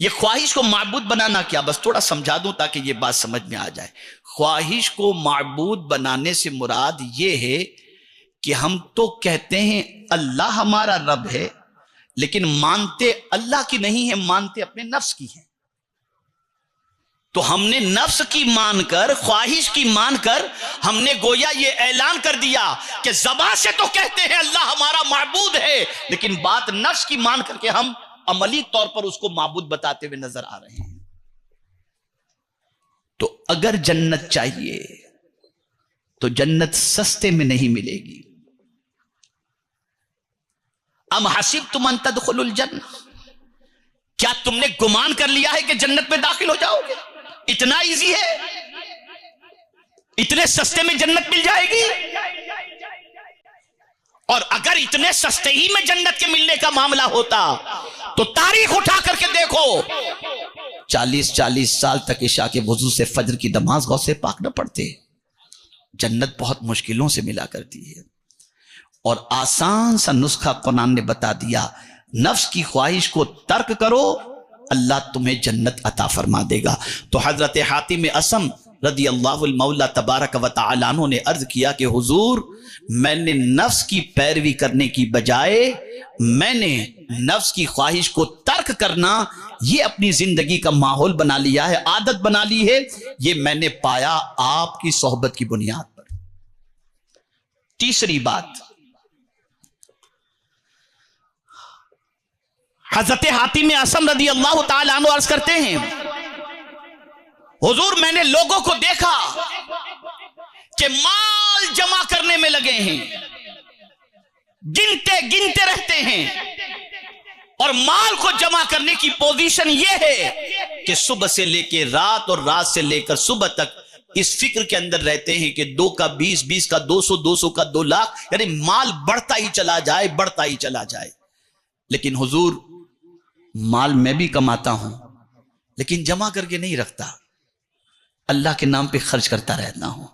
یہ خواہش کو معبود بنانا کیا، بس تھوڑا سمجھا دوں تاکہ یہ بات سمجھ میں آ جائے۔ خواہش کو معبود بنانے سے مراد یہ ہے کہ ہم تو کہتے ہیں اللہ ہمارا رب ہے، لیکن مانتے اللہ کی نہیں ہے، مانتے اپنے نفس کی ہیں۔ تو ہم نے نفس کی مان کر، خواہش کی مان کر، ہم نے گویا یہ اعلان کر دیا کہ زبان سے تو کہتے ہیں اللہ ہمارا معبود ہے، لیکن بات نفس کی مان کر کے ہم عملی طور پر اس کو معبود بتاتے ہوئے نظر آ رہے ہیں۔ تو اگر جنت چاہیے تو جنت سستے میں نہیں ملے گی۔ ام حسبتم ان تدخلوا الجنہ، کیا تم نے گمان کر لیا ہے کہ جنت میں داخل ہو جاؤ گے؟ اتنا ایزی ہے؟ اتنے سستے میں جنت مل جائے گی؟ اور اگر اتنے سستے ہی میں جنت کے ملنے کا معاملہ ہوتا تو تاریخ اٹھا کر کے دیکھو، 40 سال تک عشاء کے وضو سے فجر کی نماز غوث پاک نہ پڑھتے۔ جنت بہت مشکلوں سے ملا کرتی ہے، اور آسان سا نسخہ قرآن نے بتا دیا، نفس کی خواہش کو ترک کرو، اللہ تمہیں جنت عطا فرما دے گا۔ تو حضرت حاتم اسم رضی اللہ المولا تبارک و تعالیٰ عنہ نے عرض کیا کہ حضور، میں نے نفس کی پیروی کرنے کی بجائے میں نے نفس کی خواہش کو ترک کرنا یہ اپنی زندگی کا ماحول بنا لیا ہے، عادت بنا لی ہے۔ یہ میں نے پایا آپ کی صحبت کی بنیاد پر۔ تیسری بات، حضرت حاتم اسم رضی اللہ تعالیٰ عنہ عرض کرتے ہیں، حضور میں نے لوگوں کو دیکھا کہ مال جمع کرنے میں لگے ہیں، گنتے رہتے ہیں، اور مال کو جمع کرنے کی پوزیشن یہ ہے کہ صبح سے لے کے رات اور رات سے لے کر صبح تک اس فکر کے اندر رہتے ہیں کہ 2 کا 20، 20 کا 200، 200 کا 2 لاکھ، یعنی مال بڑھتا ہی چلا جائے، بڑھتا ہی چلا جائے۔ لیکن حضور مال میں بھی کماتا ہوں، لیکن جمع کر کے نہیں رکھتا، اللہ کے نام پہ خرچ کرتا رہتا ہوں،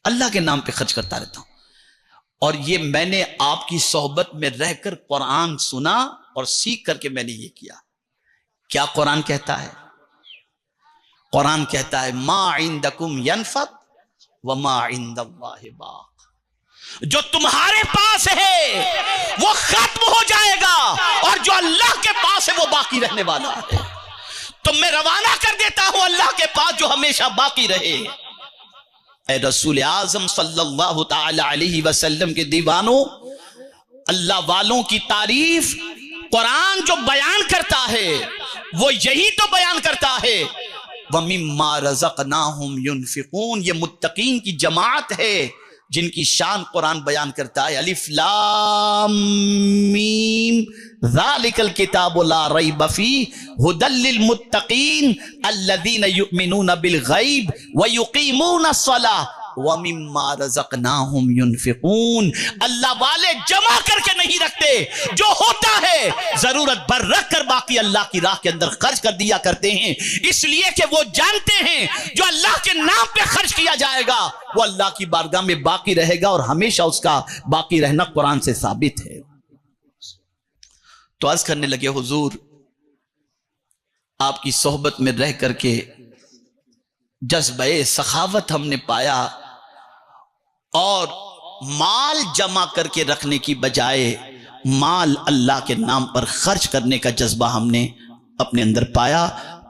اللہ کے نام پہ خرچ کرتا رہتا ہوں۔ اور یہ میں نے آپ کی صحبت میں رہ کر قرآن سنا اور سیکھ کر کے میں نے یہ کیا۔ کیا قرآن کہتا ہے؟ قرآن کہتا ہے ما عندکم ینفد وما عند اللہ باق، جو تمہارے پاس ہے وہ ختم ہو جائے گا، اور جو اللہ کے پاس ہے وہ باقی رہنے والا ہے۔ تو میں روانہ کر دیتا ہوں اللہ کے پاس جو ہمیشہ باقی رہے۔ اے رسول اعظم صلی اللہ تعالی علیہ وسلم کے دیوانوں، اللہ والوں کی تعریف قرآن جو بیان کرتا ہے وہ یہی تو بیان کرتا ہے، وَمِمَّا رَزَقْنَاهُمْ يُنْفِقُونَ، یہ متقین کی جماعت ہے جن کی شان قرآن بیان کرتا ہے۔ الف لام میم ذالک الکتاب لا ریب فیہ ھدی للمتقین الذین یؤمنون بالغیب ویقیمون الصلاۃ وَمِمَّا رَزَقْنَاهُمْ يُنْفِقُونَ۔ اللہ والے جمع کر کے نہیں رکھتے، جو ہوتا ہے ضرورت بھر رکھ کر باقی اللہ کی راہ کے اندر خرچ کر دیا کرتے ہیں، اس لیے کہ وہ جانتے ہیں جو اللہ کے نام پہ خرچ کیا جائے گا وہ اللہ کی بارگاہ میں باقی رہے گا، اور ہمیشہ اس کا باقی رہنا قرآن سے ثابت ہے۔ تو عرض کرنے لگے حضور آپ کی صحبت میں رہ کر کے جذبہ سخاوت ہم نے پایا، اور مال جمع کر کے رکھنے کی بجائے مال اللہ کے نام پر خرچ کرنے کا جذبہ ہم نے اپنے اندر پایا،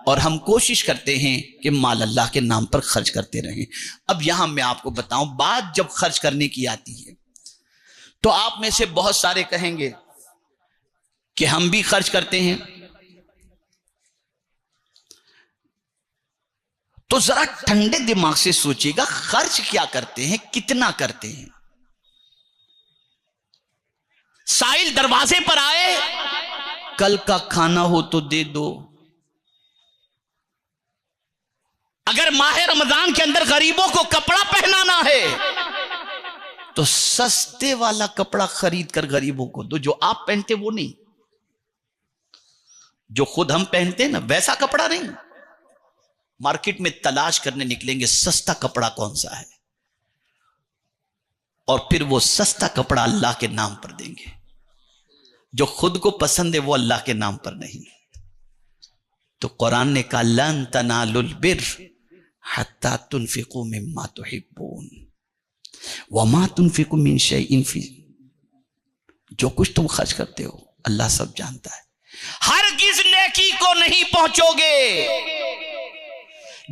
اور ہم کوشش کرتے ہیں کہ مال اللہ کے نام پر خرچ کرتے رہیں۔ اب یہاں میں آپ کو بتاؤں، بات جب خرچ کرنے کی آتی ہے تو آپ میں سے بہت سارے کہیں گے کہ ہم بھی خرچ کرتے ہیں، تو ذرا ٹھنڈے دماغ سے سوچیے گا، خرچ کیا کرتے ہیں، کتنا کرتے ہیں؟ سائل دروازے پر آئے، کل کا کھانا ہو تو دے دو۔ اگر ماہ رمضان کے اندر غریبوں کو کپڑا پہنانا ہے تو سستے والا کپڑا خرید کر غریبوں کو دو، جو آپ پہنتے وہ نہیں، جو خود ہم پہنتے ہیں نا ویسا کپڑا نہیں۔ مارکیٹ میں تلاش کرنے نکلیں گے سستا کپڑا کون سا ہے، اور پھر وہ سستا کپڑا اللہ کے نام پر دیں گے، جو خود کو پسند ہے وہ اللہ کے نام پر نہیں۔ تو قرآن نے کہا لن تنالوا البر حتی تنفقوا مما تحبون وما تنفقوا من شیء جو کچھ تم خرچ کرتے ہو اللہ سب جانتا ہے. ہرگز نیکی کو نہیں پہنچو گے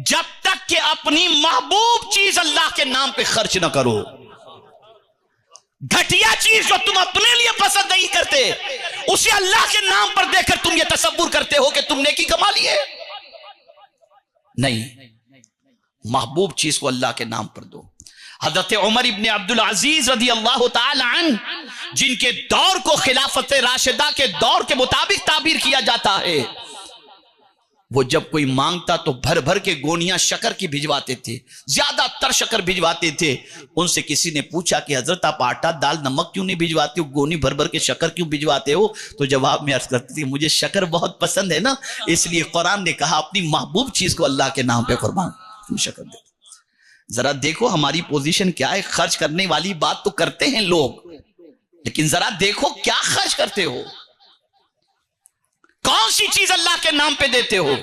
جب تک کہ اپنی محبوب چیز اللہ کے نام پہ خرچ نہ کرو. گھٹیا چیز جو تم اپنے لیے پسند نہیں کرتے اسے اللہ کے نام پر دے کر تم یہ تصور کرتے ہو کہ تم نیکی کما لیے. نہیں، محبوب چیز کو اللہ کے نام پر دو. حضرت عمر ابن عبدالعزیز رضی اللہ تعالی عنہ جن کے دور کو خلافت راشدہ کے دور کے مطابق تعبیر کیا جاتا ہے، وہ جب کوئی مانگتا تو بھر بھر کے گونیاں شکر کی بھجواتے تھے، زیادہ تر شکر بھجواتے تھے. ان سے کسی نے پوچھا کہ حضرت آپ آٹا دال نمک کیوں نہیں بھجواتے ہو، گونی بھر بھر کے شکر کیوں بھجواتے ہو؟ تو جواب میں عرض کرتی تھی مجھے شکر بہت پسند ہے نا، اس لیے قرآن نے کہا اپنی محبوب چیز کو اللہ کے نام پہ قربان تم شکر دے. ذرا دیکھو ہماری پوزیشن کیا ہے. خرچ کرنے والی بات تو کرتے ہیں لوگ، لیکن ذرا دیکھو کیا خرچ کرتے ہو، کون سی چیز اللہ کے نام پہ دیتے ہو.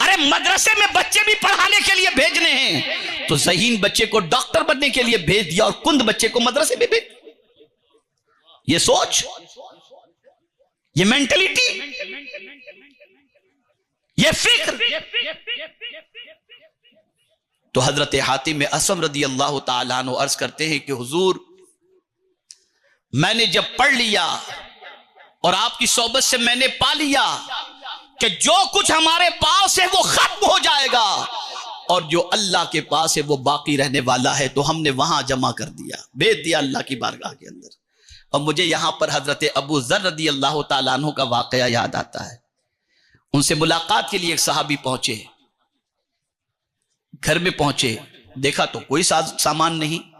ارے مدرسے میں بچے بھی پڑھانے کے لیے بھیجنے ہیں تو ذہین بچے کو ڈاکٹر بننے کے لیے بھیج دیا اور کند بچے کو مدرسے میں بھیج. یہ سوچ، یہ مینٹلٹی، یہ فکر. تو حضرت حاتم اصم رضی اللہ تعالیٰ عنہ عرض کرتے ہیں کہ حضور میں نے جب پڑھ لیا اور آپ کی صحبت سے میں نے پا لیا کہ جو کچھ ہمارے پاس ہے وہ ختم ہو جائے گا اور جو اللہ کے پاس ہے وہ باقی رہنے والا ہے، تو ہم نے وہاں جمع کر دیا، بھیج دیا اللہ کی بارگاہ کے اندر. اور مجھے یہاں پر حضرت ابو ذر رضی اللہ تعالیٰ عنہ کا واقعہ یاد آتا ہے. ان سے ملاقات کے لیے ایک صحابی پہنچے، گھر میں پہنچے، دیکھا تو کوئی سامان نہیں.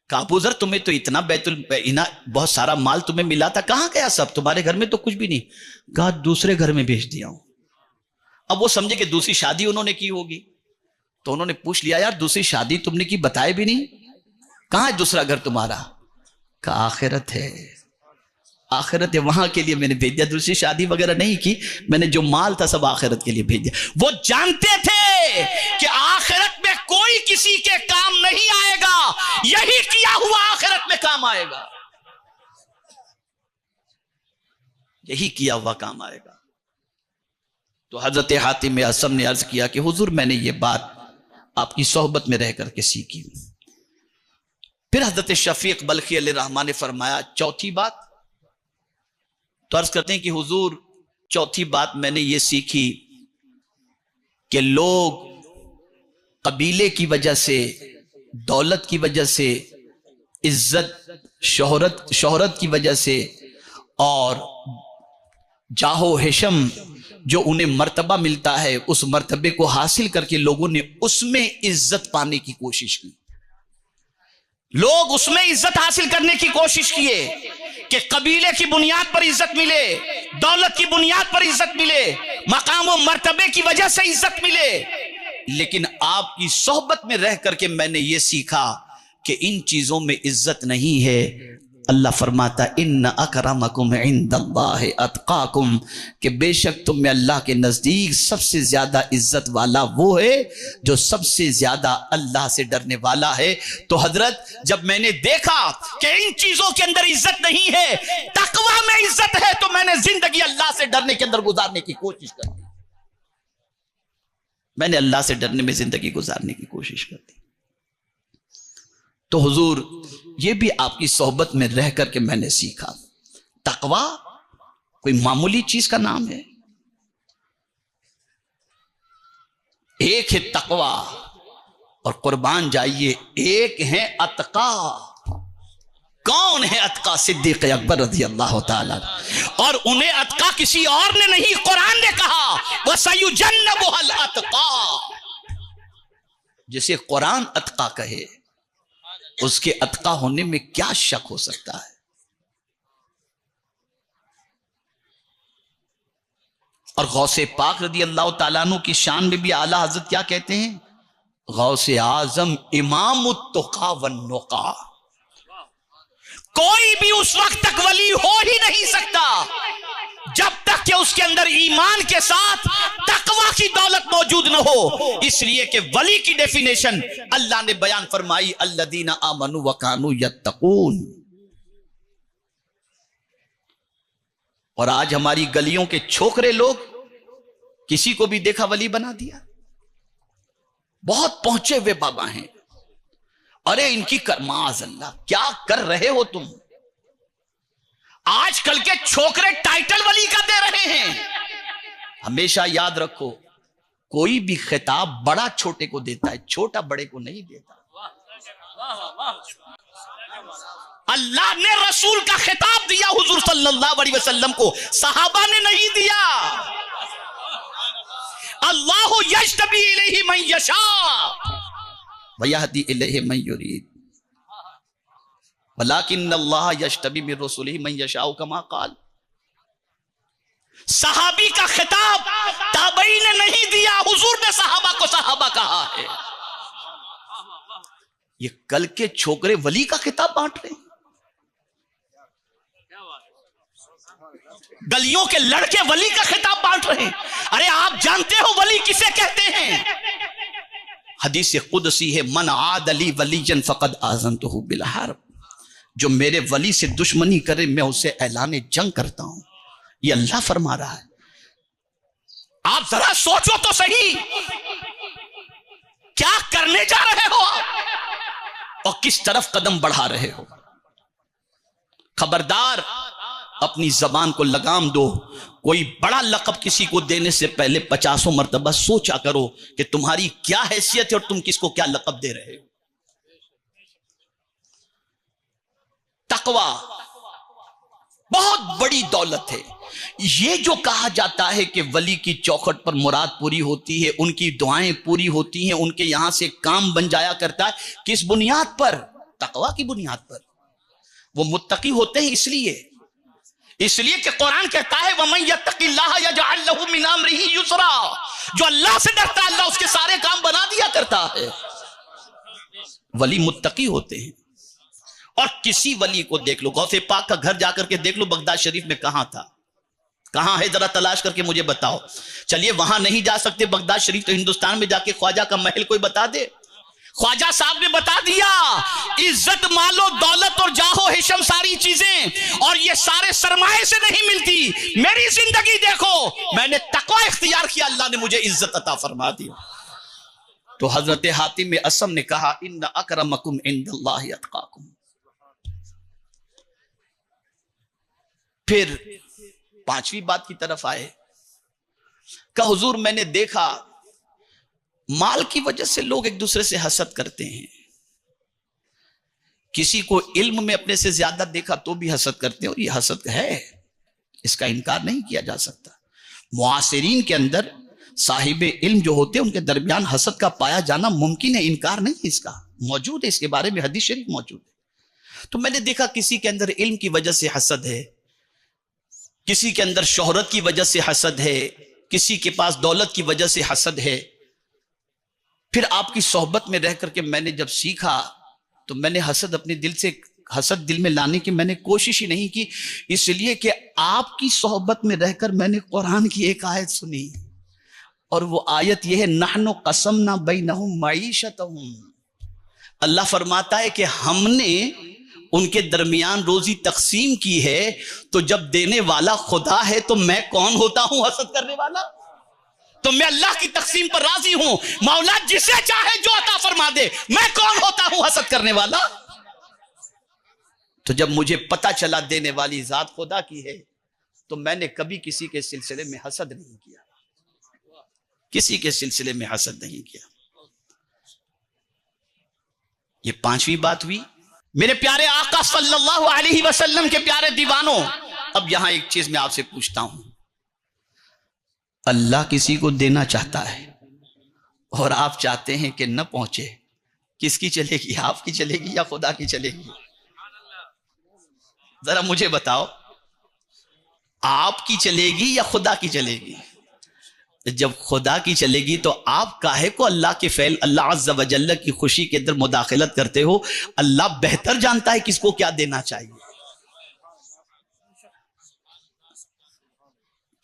کہا ابو ذر تمہیں تو اتنا بہت سارا مال تمہیں ملا تھا، کہاں گیا سب؟ تمہارے گھر میں تو کچھ بھی نہیں. کہا دوسرے گھر میں بھیج دیا ہوں. اب وہ سمجھے کہ دوسری شادی انہوں نے کی ہوگی، تو انہوں نے پوچھ لیا یار دوسری شادی تم نے کی بتائے بھی نہیں، کہاں ہے دوسرا گھر تمہارا؟ کہا آخرت ہے، آخرت ہے، وہاں کے لیے میں نے بھیج دیا، دوسری شادی وغیرہ نہیں کی، میں نے جو مال تھا سب آخرت کے لیے بھیج دیا. وہ جانتے تھے کہ آخرت میں کوئی کسی کے کام نہیں آئے گا، یہی کیا ہوا آخرت میں کام آئے گا، یہی کیا ہوا کام آئے گا. تو حضرت حاتم اصم نے عرض کیا کہ حضور میں نے یہ بات آپ کی صحبت میں رہ کر کے سیکھی. پھر حضرت شفیق بلخی علیہ الرحمٰن نے فرمایا چوتھی بات. تو عرض کرتے ہیں کہ حضور چوتھی بات میں نے یہ سیکھی کہ لوگ قبیلے کی وجہ سے، دولت کی وجہ سے، عزت شہرت کی وجہ سے اور جاہ و حشم جو انہیں مرتبہ ملتا ہے اس مرتبے کو حاصل کر کے لوگوں نے اس میں عزت پانے کی کوشش کی. لوگ اس میں عزت حاصل کرنے کی کوشش کیے کہ قبیلے کی بنیاد پر عزت ملے، دولت کی بنیاد پر عزت ملے، مقام و مرتبے کی وجہ سے عزت ملے. لیکن آپ کی صحبت میں رہ کر کے میں نے یہ سیکھا کہ ان چیزوں میں عزت نہیں ہے. اللہ فرماتا ان اکرمکم عند اللہ اتقاکم، کہ بے شک تم میں اللہ کے نزدیک سب سے زیادہ عزت والا وہ ہے جو سب سے زیادہ اللہ سے ڈرنے والا ہے. تو حضرت جب میں نے دیکھا کہ ان چیزوں کے اندر عزت نہیں ہے، تقوی میں عزت ہے، تو میں نے زندگی اللہ سے ڈرنے کے اندر گزارنے کی کوشش کر دی. میں نے اللہ سے ڈرنے میں زندگی گزارنے کی کوشش کر دی. تو حضور یہ بھی آپ کی صحبت میں رہ کر کے میں نے سیکھا. تقوی کوئی معمولی چیز کا نام ہے؟ ایک ہے تقوی اور قربان جائیے ایک ہے اتقا. کون ہے اتقا؟ صدیق اکبر رضی اللہ تعالیٰ. اور انہیں اتقا کسی اور نے نہیں، قرآن نے کہا وَسَيُجَنَّبُهَا الْأَتْقَى. جسے قرآن اتقا کہے اس کے اتقا ہونے میں کیا شک ہو سکتا ہے؟ اور غوث پاک رضی اللہ تعالیٰ عنہ کی شان میں بھی اعلیٰ حضرت کیا کہتے ہیں؟ غوث اعظم امام التقا والنقا. کوئی بھی اس وقت تک ولی ہو ہی نہیں سکتا جب تک کہ اس کے اندر ایمان کے ساتھ تقوی کی دولت موجود نہ ہو. اس لیے کہ ولی کی ڈیفینیشن اللہ نے بیان فرمائی الذین آمنوا وکانوا یتقون. اور آج ہماری گلیوں کے چھوکرے لوگ کسی کو بھی دیکھا ولی بنا دیا. بہت پہنچے ہوئے بابا ہیں. ارے ان کی معاذ اللہ کیا کر رہے ہو تم؟ آج کل کے چھوکرے ٹائٹل ولی کا دے رہے ہیں. ہمیشہ یاد رکھو کوئی بھی خطاب بڑا چھوٹے کو دیتا ہے, چھوٹا بڑے کو نہیں دیتا. اللہ نے رسول کا خطاب دیا حضور صلی اللہ علیہ وسلم کو, صحابہ نے نہیں دیا. اللہ یجتبی الیہ من یشاء ویہدی الیہ من یرید ولیکن اللہ یجتبی من رسلہ من یشاء کما قال. صحابی کا خطاب تابعین نے نہیں دیا, حضور نے صحابہ کو صحابہ کہا ہے. یہ کل کے چھوکرے ولی کا خطاب بانٹ رہے ہیں. گلیوں کے لڑکے ولی کا خطاب بانٹ رہے ہیں. ارے آپ جانتے ہو ولی کسے کہتے ہیں؟ حدیث قدسی ہے من عاد لی ولیا فقد آذنتہ بالحرب. جو میرے ولی سے دشمنی کرے میں اسے اعلان جنگ کرتا ہوں. یہ اللہ فرما رہا ہے. آپ ذرا سوچو تو صحیح کیا کرنے جا رہے ہو اور کس طرف قدم بڑھا رہے ہو. خبردار اپنی زبان کو لگام دو. کوئی بڑا لقب کسی کو دینے سے پہلے 50 مرتبہ سوچا کرو کہ تمہاری کیا حیثیت ہے اور تم کس کو کیا لقب دے رہے ہو. تقوی بہت بڑی دولت ہے. یہ جو کہا جاتا ہے کہ ولی کی چوکھٹ پر مراد پوری ہوتی ہے, ان کی دعائیں پوری ہوتی ہیں, ان کے یہاں سے کام بن جایا کرتا ہے, کس بنیاد پر؟ تقوی کی بنیاد پر. وہ متقی ہوتے ہیں اس لیے کہ قرآن کہتا ہے وَمَن يَتَّقِ اللَّهَ يَجْعَلْ لَهُ مِنْ أَمْرِهِ يُسْرًا. جو اللہ سے ڈرتا ہے اللہ اس کے سارے کام بنا دیا کرتا ہے. ولی متقی ہوتے ہیں. اور کسی ولی کو دیکھ لو, غوث پاک کا گھر جا کر کے دیکھ لو بغداد شریف میں کہاں تھا, کہاں ہے, ذرا تلاش کر کے مجھے بتاؤ. چلیے وہاں نہیں جا سکتے بغداد شریف, تو ہندوستان میں جا کے خواجہ کا محل کوئی بتا دے. خواجہ صاحب نے بتا دیا عزت مال و دولت اور جاہ و حشم ساری چیزیں اور یہ سارے سرمایہ سے نہیں ملتی. میری زندگی دیکھو, میں نے تقوی اختیار کیا, اللہ نے مجھے عزت عطا فرما دی. تو حضرت حاتم اسم نے کہا ان اکرمکم عند اللہ اتقاکم. پھر 5ویں بات کی طرف آئے کہ حضور میں نے دیکھا مال کی وجہ سے لوگ ایک دوسرے سے حسد کرتے ہیں. کسی کو علم میں اپنے سے زیادہ دیکھا تو بھی حسد کرتے ہیں, اور یہ حسد ہے, اس کا انکار نہیں کیا جا سکتا. معاصرین کے اندر صاحب علم جو ہوتے ہیں ان کے درمیان حسد کا پایا جانا ممکن ہے, انکار نہیں ہے, اس کا موجود ہے, اس کے بارے میں حدیث شریف موجود ہے. تو میں نے دیکھا کسی کے اندر علم کی وجہ سے حسد ہے, کسی کے اندر شہرت کی وجہ سے حسد ہے, کسی کے پاس دولت کی وجہ سے حسد ہے. پھر آپ کی صحبت میں رہ کر کے میں نے جب سیکھا تو میں نے حسد اپنے دل سے, حسد دل میں لانے کی میں نے کوشش ہی نہیں کی, اس لیے کہ آپ کی صحبت میں رہ کر میں نے قرآن کی ایک آیت سنی, اور وہ آیت یہ ہے نحن قسمنا بینہم معیشتہم. اللہ فرماتا ہے کہ ہم نے ان کے درمیان روزی تقسیم کی ہے, تو جب دینے والا خدا ہے تو میں کون ہوتا ہوں حسد کرنے والا؟ تو میں اللہ کی تقسیم پر راضی ہوں. مولا جسے چاہے جو عطا فرما دے, میں کون ہوتا ہوں حسد کرنے والا؟ تو جب مجھے پتا چلا دینے والی ذات خدا کی ہے تو میں نے کبھی کسی کے سلسلے میں حسد نہیں کیا, کسی کے سلسلے میں حسد نہیں کیا. یہ 5ویں بات ہوئی. میرے پیارے آقا صلی اللہ علیہ وسلم کے پیارے دیوانوں, اب یہاں ایک چیز میں آپ سے پوچھتا ہوں. اللہ کسی کو دینا چاہتا ہے اور آپ چاہتے ہیں کہ نہ پہنچے, کس کی چلے گی, آپ کی چلے گی یا خدا کی چلے گی؟ ذرا مجھے بتاؤ, آپ کی چلے گی یا خدا کی چلے گی؟ جب خدا کی چلے گی تو آپ کاہے کو اللہ کے فعل, اللہ عز و جل کی خوشی کے اندر مداخلت کرتے ہو؟ اللہ بہتر جانتا ہے کس کو کیا دینا چاہیے.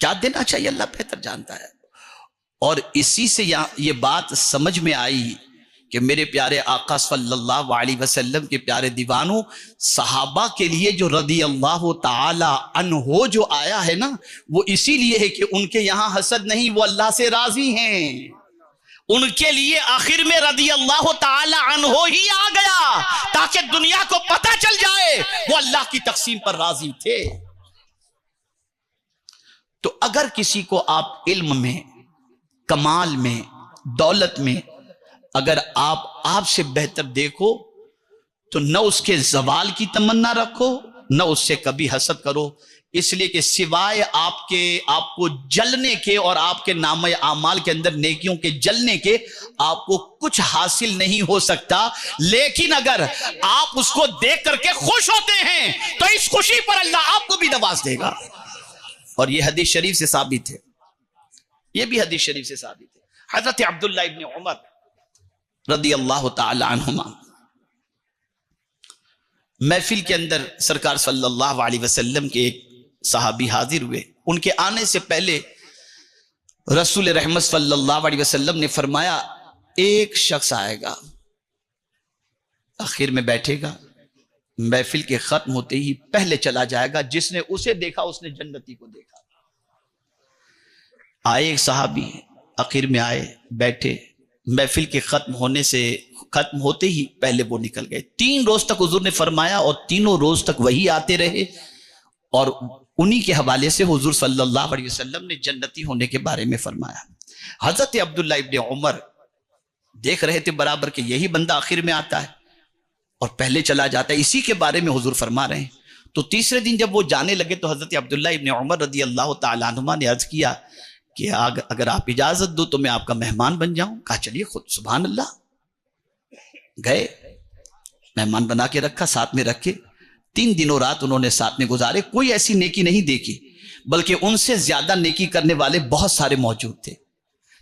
کیا دینا چاہیے اللہ بہتر جانتا ہے. اور اسی سے یہ بات سمجھ میں آئی کہ میرے پیارے آقا صلی اللہ علیہ وسلم کے پیارے دیوانوں، صحابہ کے لیے جو رضی اللہ تعالی عنہ جو آیا ہے نا، وہ اسی لیے ہے کہ ان کے یہاں حسد نہیں، وہ اللہ سے راضی ہیں. ان کے لیے آخر میں رضی اللہ تعالی عنہ ہی آ گیا تاکہ دنیا کو پتہ چل جائے وہ اللہ کی تقسیم پر راضی تھے. تو اگر کسی کو آپ علم میں، کمال میں، دولت میں اگر آپ سے بہتر دیکھو تو نہ اس کے زوال کی تمنا رکھو، نہ اس سے کبھی حسد کرو، اس لیے کہ سوائے آپ کو جلنے کے اور آپ کے نامہ اعمال کے اندر نیکیوں کے جلنے کے آپ کو کچھ حاصل نہیں ہو سکتا. لیکن اگر آپ اس کو دیکھ کر کے خوش ہوتے ہیں تو اس خوشی پر اللہ آپ کو بھی نواز دے گا. اور یہ حدیث شریف سے ثابت ہے، یہ بھی حدیث شریف سے ثابت ہے. حضرت عبداللہ ابن عمر رضی اللہ تعالی عنہما محفل کے اندر سرکار صلی اللہ علیہ وسلم کے ایک صحابی حاضر ہوئے. ان کے آنے سے پہلے رسول رحمت صلی اللہ علیہ وسلم نے فرمایا ایک شخص آئے گا، آخر میں بیٹھے گا، محفل کے ختم ہوتے ہی پہلے چلا جائے گا، جس نے اسے دیکھا اس نے جنتی کو دیکھا. آئے ایک صحابی، آخر میں آئے، بیٹھے، محفل کے ختم ہوتے ہی پہلے وہ نکل گئے. 3 روز تک حضور نے فرمایا اور تینوں روز تک وہی آتے رہے، اور انہی کے حوالے سے حضور صلی اللہ علیہ وسلم نے جنتی ہونے کے بارے میں فرمایا. حضرت عبداللہ ابن عمر دیکھ رہے تھے برابر کہ یہی بندہ آخر میں آتا ہے اور پہلے چلا جاتا ہے، اسی کے بارے میں حضور فرما رہے ہیں. تو تیسرے دن جب وہ جانے لگے تو حضرت عبداللہ ابن عمر رضی اللہ تعالیٰ عنہما نے عرض کیا کہ اگر آپ اجازت دو تو میں آپ کا مہمان بن جاؤں. کہا چلیے خود، سبحان اللہ. گئے، مہمان بنا کے رکھا، ساتھ میں رکھے. 3 دن و رات انہوں نے ساتھ میں گزارے. کوئی ایسی نیکی نہیں دیکھی، بلکہ ان سے زیادہ نیکی کرنے والے بہت سارے موجود تھے.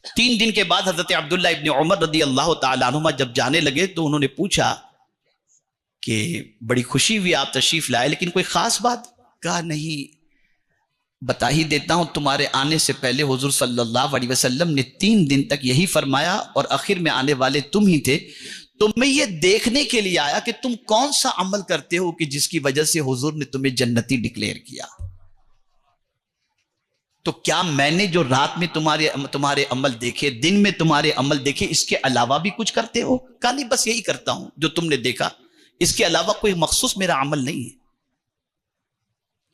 3 دن کے بعد حضرت عبداللہ ابن عمر رضی اللہ تعالیٰ عنہما جب جانے لگے تو انہوں نے پوچھا کہ بڑی خوشی ہوئی آپ تشریف لائے، لیکن کوئی خاص بات؟ کہا نہیں، بتا ہی دیتا ہوں، تمہارے آنے سے پہلے حضور صلی اللہ علیہ وسلم نے 3 دن تک یہی فرمایا اور آخر میں آنے والے تم ہی تھے. تو میں یہ دیکھنے کے لیے آیا کہ تم کون سا عمل کرتے ہو کہ جس کی وجہ سے حضور نے تمہیں جنتی ڈکلیئر کیا. تو کیا میں نے جو رات میں تمہارے عمل دیکھے، دن میں تمہارے عمل دیکھے، اس کے علاوہ بھی کچھ کرتے ہو؟ کہا نہیں، بس یہی کرتا ہوں جو تم نے دیکھا، اس کے علاوہ کوئی مخصوص میرا عمل نہیں ہے.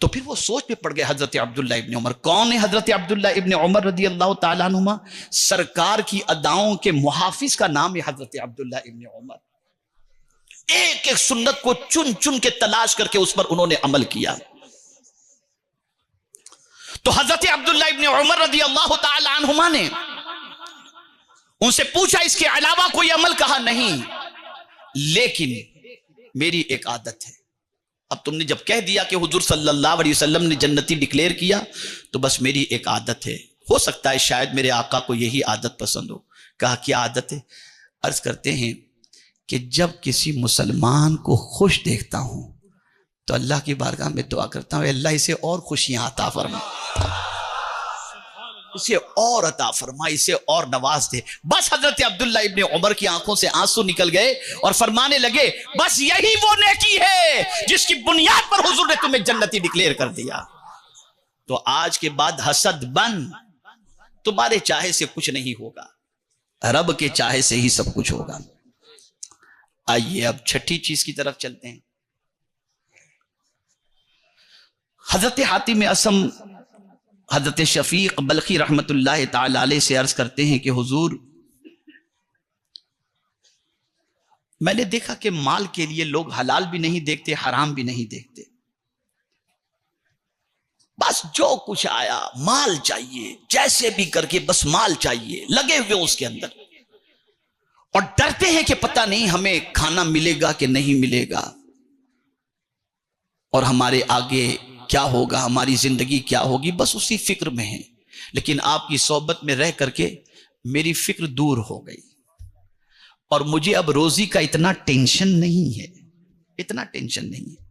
تو پھر وہ سوچ میں پڑ گئے حضرت عبداللہ ابن عمر. کون ہے حضرت عبداللہ ابن عمر رضی اللہ تعالیٰ عنہما؟ سرکار کی اداؤں کے محافظ کا نام ہے حضرت عبداللہ ابن عمر. ایک ایک سنت کو چن چن کے تلاش کر کے اس پر انہوں نے عمل کیا. تو حضرت عبداللہ ابن عمر رضی اللہ تعالیٰ عنہما نے ان سے پوچھا اس کے علاوہ کوئی عمل؟ کہا نہیں، لیکن میری ایک عادت ہے. اب تم نے جب کہہ دیا کہ حضور صلی اللہ علیہ وسلم نے جنتی ڈکلیئر کیا تو بس میری ایک عادت ہے، ہو سکتا ہے شاید میرے آقا کو یہی عادت پسند ہو. کہا کیا عادت ہے؟ عرض کرتے ہیں کہ جب کسی مسلمان کو خوش دیکھتا ہوں تو اللہ کی بارگاہ میں دعا کرتا ہوں اللہ اسے اور خوشیاں عطا فرما، اسے اور عطا فرما، اسے اور نواز دے. بس حضرت عبداللہ ابن عمر کی آنکھوں سے آنسو نکل گئے اور فرمانے لگے بس یہی وہ نیکی ہے جس کی بنیاد پر حضور نے تمہیں جنتی ڈکلیئر کر دیا. تو آج کے بعد حسد بند، تمہارے چاہے سے کچھ نہیں ہوگا، رب کے چاہے سے ہی سب کچھ ہوگا. آئیے اب چھٹی چیز کی طرف چلتے ہیں. حضرت حاتم اصم حضرت شفیق بلخی رحمت اللہ تعالی علیہ سے عرض کرتے ہیں کہ حضور، میں نے دیکھا کہ مال کے لیے لوگ حلال بھی نہیں دیکھتے، حرام بھی نہیں دیکھتے، بس جو کچھ آیا مال چاہیے، جیسے بھی کر کے بس مال چاہیے، لگے ہوئے اس کے اندر، اور ڈرتے ہیں کہ پتہ نہیں ہمیں کھانا ملے گا کہ نہیں ملے گا، اور ہمارے آگے کیا ہوگا، ہماری زندگی کیا ہوگی، بس اسی فکر میں ہیں. لیکن آپ کی صحبت میں رہ کر کے میری فکر دور ہو گئی اور مجھے اب روزی کا اتنا ٹینشن نہیں ہے، اتنا ٹینشن نہیں ہے.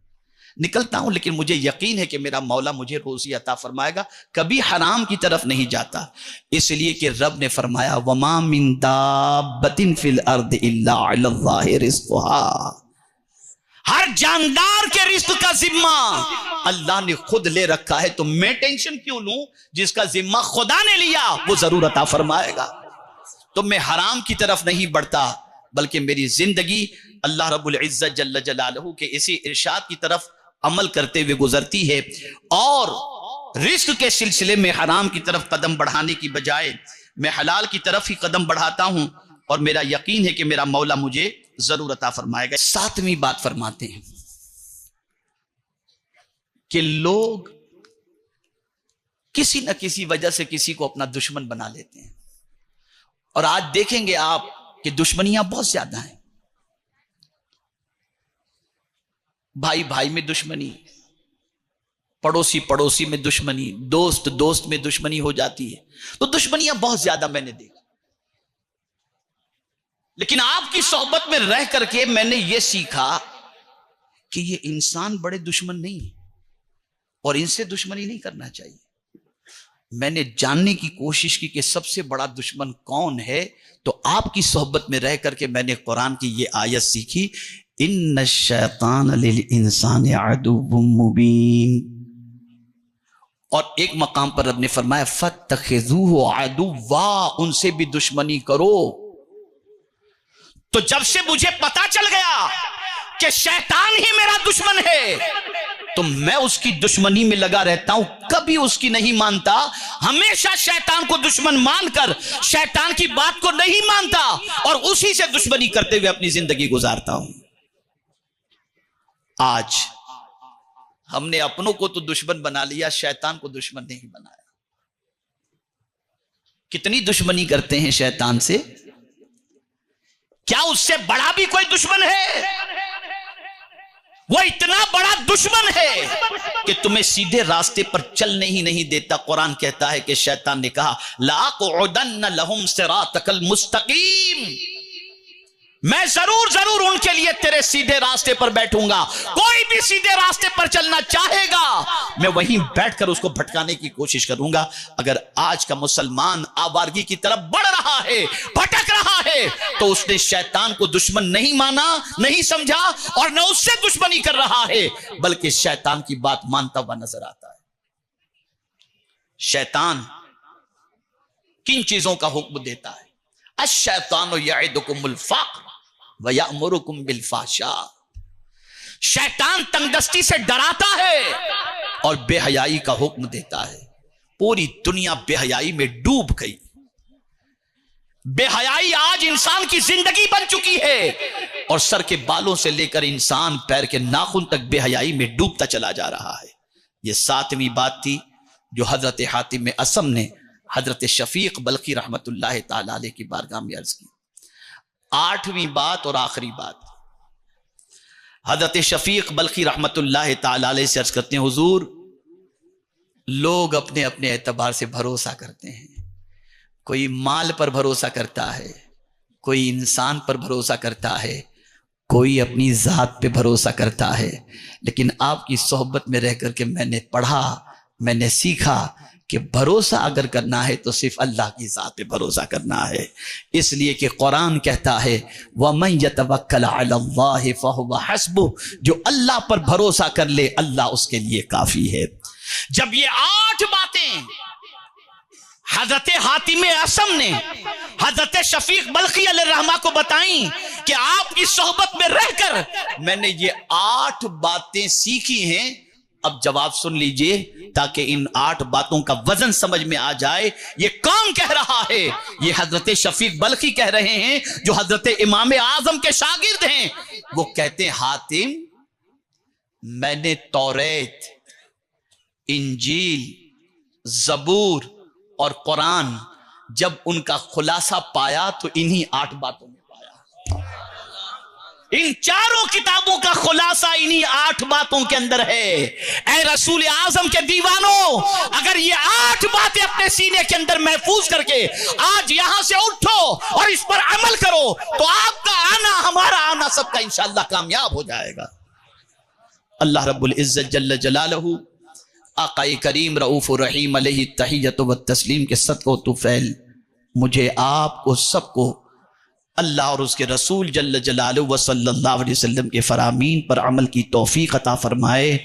نکلتا ہوں لیکن مجھے یقین ہے کہ میرا مولا مجھے روزی عطا فرمائے گا، کبھی حرام کی طرف نہیں جاتا، اس لیے کہ رب نے فرمایا وَمَا مِن دَابَّةٍ فِي الْأَرْضِ إِلَّا عَلَى اللَّهِ رِزْقُهَا، ہر جاندار کے رزق کا ذمہ اللہ نے خود لے رکھا ہے، تو میں ٹینشن کیوں لوں؟ جس کا ذمہ خدا نے لیا وہ ضرور عطا فرمائے گا۔ تو میں حرام کی طرف نہیں بڑھتا، بلکہ میری زندگی اللہ رب العزت جل جلالہ کے اسی ارشاد کی طرف عمل کرتے ہوئے گزرتی ہے، اور رزق کے سلسلے میں حرام کی طرف قدم بڑھانے کی بجائے میں حلال کی طرف ہی قدم بڑھاتا ہوں، اور میرا یقین ہے کہ میرا مولا مجھے ضرور عطا فرمائے گا۔ ساتویں بات فرماتے ہیں کہ لوگ کسی نہ کسی وجہ سے کسی کو اپنا دشمن بنا لیتے ہیں، اور آج دیکھیں گے آپ کہ دشمنیاں بہت زیادہ ہیں، بھائی بھائی میں دشمنی، پڑوسی پڑوسی میں دشمنی، دوست دوست میں دشمنی ہو جاتی ہے، تو دشمنیاں بہت زیادہ میں نے دیکھی۔ لیکن آپ کی صحبت میں رہ کر کے میں نے یہ سیکھا کہ یہ انسان بڑے دشمن نہیں ہیں، اور ان سے دشمنی نہیں کرنا چاہیے۔ میں نے جاننے کی کوشش کی کہ سب سے بڑا دشمن کون ہے، تو آپ کی صحبت میں رہ کر کے میں نے قرآن کی یہ آیت سیکھی، ان الشیطان للانسان عدو مبین، اور ایک مقام پر رب نے فرمایا فاتخذوہ عدوا، ان سے بھی دشمنی کرو۔ تو جب سے مجھے پتا چل گیا کہ شیطان ہی میرا دشمن ہے، تو میں اس کی دشمنی میں لگا رہتا ہوں، کبھی اس کی نہیں مانتا، ہمیشہ شیطان کو دشمن مان کر شیطان کی بات کو نہیں مانتا، اور اسی سے دشمنی کرتے ہوئے اپنی زندگی گزارتا ہوں۔ آج ہم نے اپنوں کو تو دشمن بنا لیا، شیطان کو دشمن نہیں بنایا۔ کتنی دشمنی کرتے ہیں شیطان سے، کیا اس سے بڑا بھی کوئی دشمن ہے؟ وہ اتنا بڑا دشمن ہے کہ تمہیں سیدھے راستے پر چلنے ہی نہیں دیتا۔ قرآن کہتا ہے کہ شیطان نے کہا لَأَقْعُدَنَّ لَهُمْ صِرَاطَكَ الْمُسْتَقِيمِ، میں ضرور ضرور ان کے لیے تیرے سیدھے راستے پر بیٹھوں گا۔ کوئی بھی سیدھے راستے پر چلنا چاہے گا میں وہیں بیٹھ کر اس کو بھٹکانے کی کوشش کروں گا۔ اگر آج کا مسلمان آوارگی کی طرف بڑھ رہا ہے، بھٹک رہا ہے، تو اس نے شیطان کو دشمن نہیں مانا، نہیں سمجھا، اور نہ اس سے دشمنی کر رہا ہے، بلکہ شیطان کی بات مانتا ہوا نظر آتا ہے۔ شیطان کن چیزوں کا حکم دیتا ہے؟ الشیطان یعدکم الفقر وَيَأْمُرُكُمْ بِالْفَحْشَاءِ، شیطان تنگ دستی سے ڈراتا ہے اور بے حیائی کا حکم دیتا ہے۔ پوری دنیا بے حیائی میں ڈوب گئی، بے حیائی آج انسان کی زندگی بن چکی ہے، اور سر کے بالوں سے لے کر انسان پیر کے ناخن تک بے حیائی میں ڈوبتا چلا جا رہا ہے۔ یہ ساتویں بات تھی جو حضرت حاتم اصم نے حضرت شفیق بلخی رحمت اللہ تعالی علیہ کی بارگاہ میں عرض کی۔ آٹھویں بات اور آخری بات، حضرت شفیق بلخی رحمت اللہ تعالی علیہ سے عرض کرتے ہیں حضور، لوگ اپنے اپنے اعتبار سے بھروسہ کرتے ہیں، کوئی مال پر بھروسہ کرتا ہے، کوئی انسان پر بھروسہ کرتا ہے، کوئی اپنی ذات پہ بھروسہ کرتا ہے، لیکن آپ کی صحبت میں رہ کر کے میں نے پڑھا، میں نے سیکھا کہ بھروسہ اگر کرنا ہے تو صرف اللہ کی ذات پہ بھروسہ کرنا ہے، اس لیے کہ قرآن کہتا ہے وَمَن يَتَوَكَّلْ عَلَى اللَّهِ فَهُوَ حَسْبُهُ، جو اللہ پر بھروسہ کر لے اللہ اس کے لیے کافی ہے۔ جب یہ 8 باتیں حضرت حاتم اصم نے حضرت شفیق بلخی علیہ الرحمہ کو بتائیں کہ آپ کی صحبت میں رہ کر میں نے یہ 8 باتیں سیکھی ہیں، اب جواب سن لیجئے تاکہ ان 8 باتوں کا وزن سمجھ میں آ جائے۔ یہ کون کہہ رہا ہے؟ یہ حضرت شفیق بلخی کہہ رہے ہیں جو حضرت امام اعظم کے شاگرد ہیں۔ وہ کہتے ہیں حاتم، میں نے توریت، انجیل، زبور اور قرآن جب ان کا خلاصہ پایا تو انہی 8 باتوں میں پایا۔ ان چاروں کتابوں کا خلاصہ انہی 8 باتوں کے اندر ہے۔ اے رسول اعظم کے دیوانوں، اگر یہ 8 باتیں اپنے سینے کے اندر محفوظ کر کے آج یہاں سے اٹھو اور اس پر عمل کرو تو آپ کا آنا، ہمارا آنا، سب کا انشاءاللہ کامیاب ہو جائے گا۔ اللہ رب العزت جل جلالہ آقا کریم رؤوف الرحیم علیہ التحیۃ والتسلیم کے صدقہ و طفیل مجھے آپ کو سب کو اللہ اور اس کے رسول جل جلالہ و صلی اللہ علیہ وسلم کے فرامین پر عمل کی توفیق عطا فرمائے،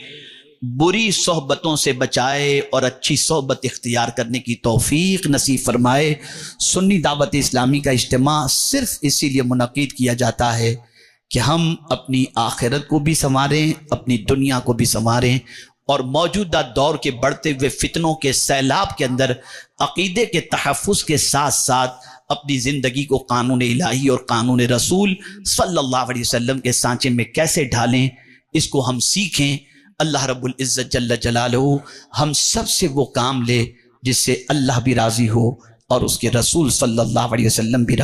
بری صحبتوں سے بچائے اور اچھی صحبت اختیار کرنے کی توفیق نصیب فرمائے۔ سنی دعوت اسلامی کا اجتماع صرف اسی لیے منعقد کیا جاتا ہے کہ ہم اپنی آخرت کو بھی سنواریں، اپنی دنیا کو بھی سنواریں، اور موجودہ دور کے بڑھتے ہوئے فتنوں کے سیلاب کے اندر عقیدے کے تحفظ کے ساتھ ساتھ اپنی زندگی کو قانون الہی اور قانون رسول صلی اللہ علیہ وسلم کے سانچے میں کیسے ڈھالیں، اس کو ہم سیکھیں۔ اللہ رب العزت جل جلالہ ہم سب سے وہ کام لے جس سے اللہ بھی راضی ہو اور اس کے رسول صلی اللہ علیہ وسلم بھی راضی